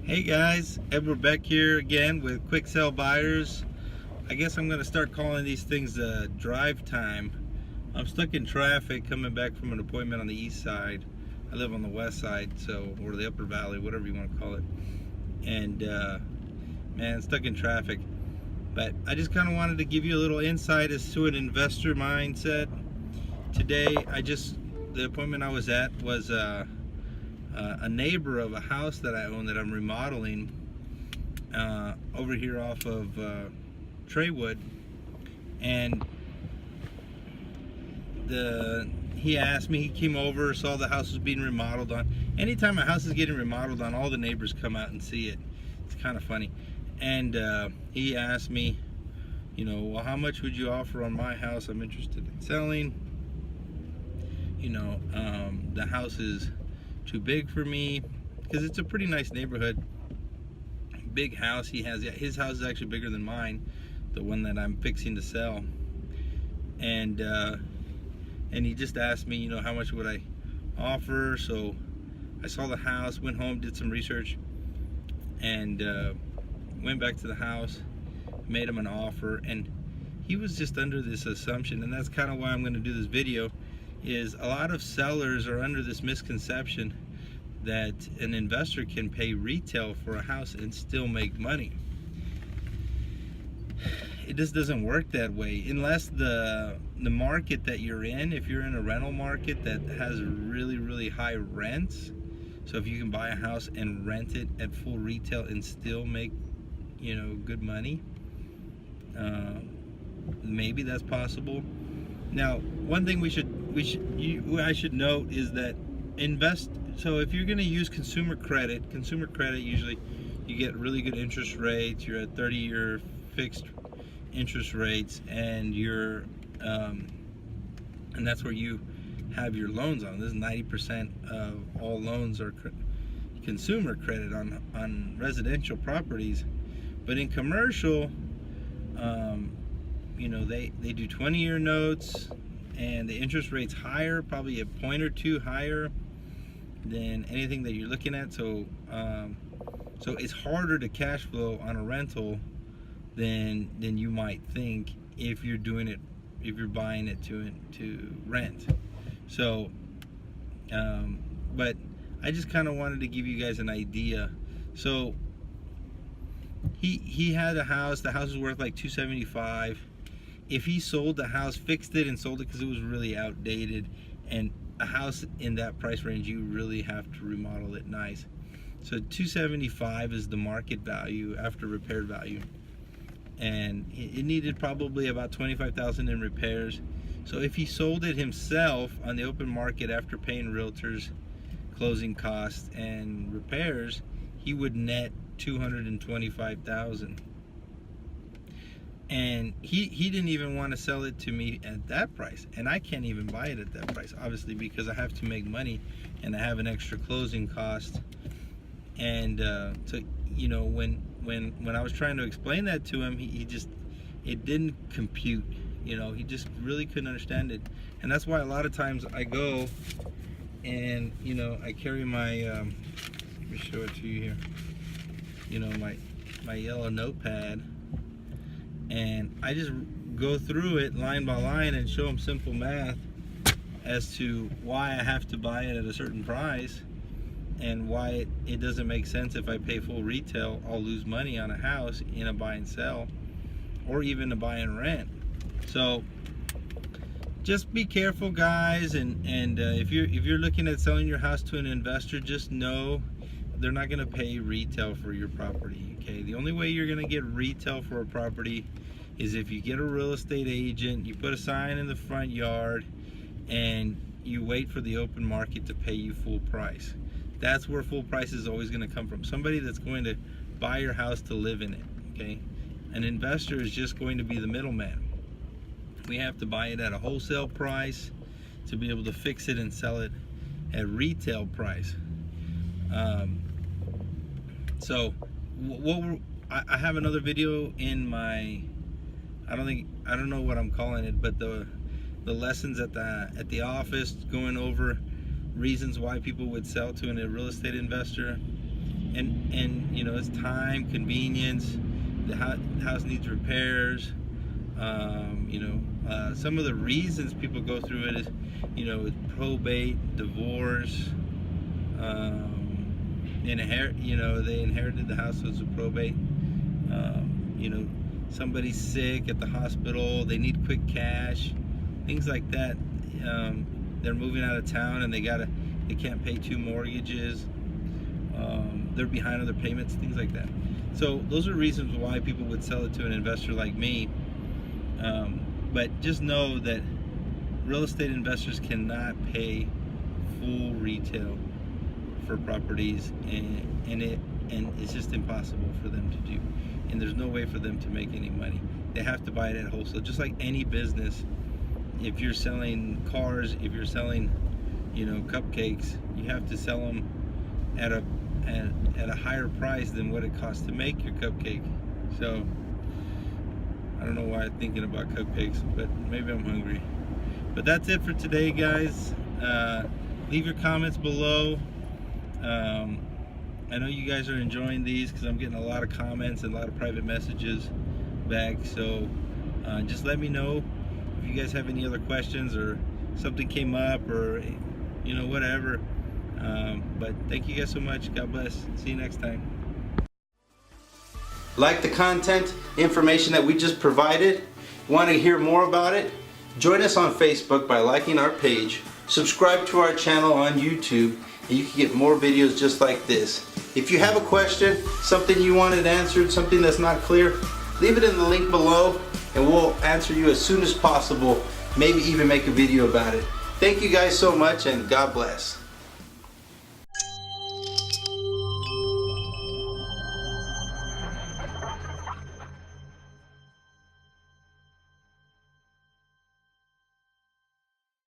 Hey guys, Edward Beck here again with Quick Sell Buyers. I guess I'm going to start calling these things drive time. I'm stuck in traffic coming back from an appointment on the east side. I live on the west side, or the upper valley, whatever you want to call it. And man, stuck in traffic. But I just kind of wanted to give you a little insight as to an investor mindset. Today, the appointment I was at was a neighbor of a house that I own that I'm remodeling over here off of Traywood, and he asked me, he came over, saw the house was being remodeled on. Anytime a house is getting remodeled on, all the neighbors come out and see it. It's kind of funny. And he asked me, well, how much would you offer on my house? I'm interested in selling. The house is too big for me, because it's a pretty nice neighborhood, big house he has. His house is actually bigger than mine, the one that I'm fixing to sell. And he just asked me, how much would I offer. So I saw the house, went home, did some research, and went back to the house, made him an offer. And he was just under this assumption, and that's kind of why I'm going to do this video, is a lot of sellers are under this misconception that an investor can pay retail for a house and still make money. It just doesn't work that way, unless the market that you're in, if you're in a rental market that has really high rents. So if you can buy a house and rent it at full retail and still make good money, maybe that's possible. Now, one thing I should note is that so if you're going to use consumer credit usually you get really good interest rates. You're at 30-year fixed interest rates, and and that's where you have your loans on. This is 90% of all loans are consumer credit on residential properties. But in commercial, they do 20-year notes, and the interest rate's higher, probably a point or two higher than anything that you're looking at. So it's harder to cash flow on a rental than you might think if you're buying it to rent. So but I just kind of wanted to give you guys an idea. So he had a house. The house was worth like $275. If he sold the house, fixed it and sold it because it was really outdated, and a house in that price range, you really have to remodel it nice. So $275 is the market value after repair value, and it needed probably about $25,000 in repairs. So if he sold it himself on the open market after paying realtors, closing costs, and repairs, he would net $225,000. And he didn't even want to sell it to me at that price, and I can't even buy it at that price, obviously, because I have to make money and I have an extra closing cost. And so when I was trying to explain that to him, it didn't compute. He just really couldn't understand it. And that's why a lot of times I go and I carry my let me show it to you here, my yellow notepad, and I just go through it line by line and show them simple math as to why I have to buy it at a certain price, and why it doesn't make sense. If I pay full retail, I'll lose money on a house in a buy and sell, or even a buy and rent. So just be careful, guys, and if you're looking at selling your house to an investor, just know they're not going to pay retail for your property. Okay, the only way you're going to get retail for a property is if you get a real estate agent, you put a sign in the front yard, and you wait for the open market to pay you full price. That's where full price is always going to come from. Somebody that's going to buy your house to live in it. Okay, an investor is just going to be the middleman. We have to buy it at a wholesale price to be able to fix it and sell it at retail price. So I have another video in my, I don't know what I'm calling it, but the lessons at the office, going over reasons why people would sell to a real estate investor. and you know, it's time, convenience. The house needs repairs. You know, some of the reasons people go through it is, you know, probate, divorce, you know, they inherited the house as a probate. You know, somebody's sick at the hospital, they need quick cash, things like that. They're moving out of town and they can't pay 2 mortgages. They're behind on their payments, things like that. So those are reasons why people would sell it to an investor like me. But just know that real estate investors cannot pay full retail for properties, and it's just impossible for them to do. And there's no way for them to make any money. They have to buy it at wholesale, just like any business. If you're selling cars, if you're selling, you know, cupcakes, you have to sell them at a higher price than what it costs to make your cupcake. So I don't know why I'm thinking about cupcakes, but maybe I'm hungry. But that's it for today, guys. Leave your comments below. I know you guys are enjoying these because I'm getting a lot of comments and a lot of private messages back. So just let me know if you guys have any other questions or something came up, or you know, whatever. But thank you guys so much. God bless. See you next time. Like the content, information that we just provided? Want to hear more about it? Join us on Facebook by liking our page. Subscribe to our channel on YouTube, and you can get more videos just like this. If you have a question, something you wanted answered, something that's not clear, leave it in the link below and we'll answer you as soon as possible. Maybe even make a video about it. Thank you guys so much, and God bless.